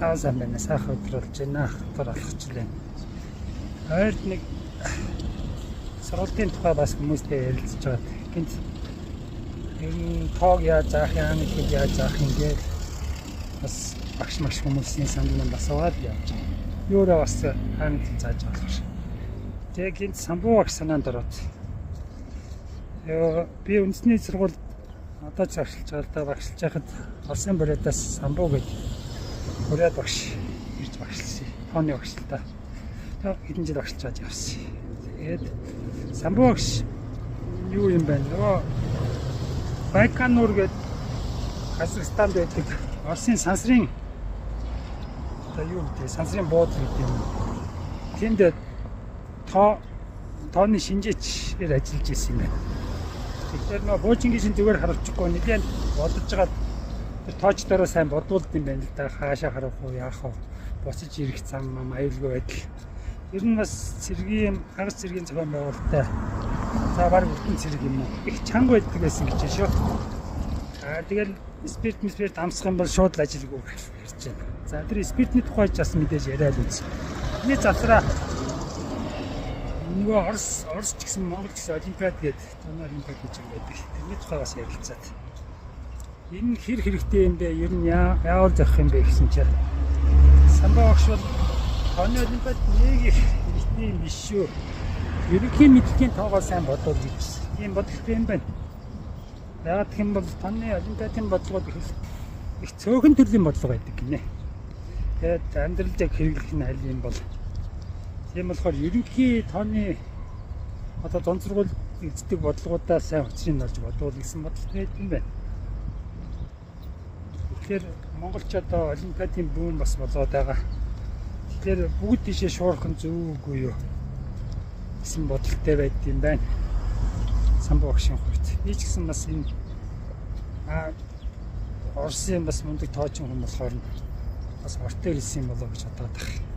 Сайн байна. Сайхан өдөр болж байна. Хатар алхачлаа. Ойрд нэг сургуулийн тухай бас хүмүүстэй ярилцж байгаа. Гинт ер нь тоог яаж заах юм, хэл яаж заах юм гээд бас багш маш хүмүүсийн санднаа бас аваад явж байгаа. Юураа бас хаана зааж болох ш. Тэгээ гинт самбуу багш санаанд ороод. Би үндэсний сургуульд одоо ч багшилж байгаа л да багшилж байхад Оросын бариадаас самбуу гэдэг Буряд багш ирж багшлсан. Тооны багш л да. Тэгээ хэдэн жил багшилж байгаа явсан. Тэгээд самбуу багш юу юм бэ? Нөгөө Байконур гэдэг Казахстанд байдаг Оросын сансрын одоо юу гэдэг сансрын буудлын гэдэг юм. Тэнд тооны шинжээчээр ажиллаж ирсэн юм байна. Тэгэхээр нөө буужингийн зүгээр харуулчихгүй нэлээд бодож байгаа тэр тоочдороо сайн бодвол юм байна л да. Хаашаа харах уу, яах вэ? Босож ирэх зам аюулгүй байдал. Ер нь бас цэргийн хагас цэргийн зохион байгуулалттай. За баг бүтэн цэрэг юм уу? Их чанга байдаг байсан гэж шүү. Тэгэл спирт амсах юм бол шууд л ажилгүй ярьж байна. За тэр спиртний тухай ч бас мэдээж яриад үз. Миний завсраа нөгөө Орос ч гэсэн Монгол ч гэсэн олимпиад гэдэг тоноор олимпиад гэж байдаг. Тэрний тухай бас ярилцаад. Энэ хэр хэрэгтэй юм бэ? Ер нь яавал зах юм бэ гэсэн чинь самбуу багш бол тооны олимпиад нэг их хэрэгтэй юм биш шүү. Ерөнхий мэдлэгийн тоогоо сайн бодвол гэж тийм бодлого юм байна. Яагаад гэх юм бол тооны олимпиадын бодлогод их цөөхөн төрлийн бодлого байдаг гинэ. Тэгээд амьдралд яг хэрэглэх нь аль юм бол тийм болохоор ерөнхий тооны одоо зон сургууль эздэг бодлогоудаа сайн учрыг олж бодвол гэсэн бодлого байдаг юм байна. Тэгэхээр монголч одоо олимпиадын бүүн бас болоод байгаа. Тэгэхээр бүгд тийшээ шуурах нь зөв үгүй юу гэсэн бодолтой байд юм байна. Самбуу багшийн хувьд. Би ч гэсэн бас энэ Оросын бас мундаг тоочин хүн болохоор бас ортой хэлсэн болоо гэж бодоод байна.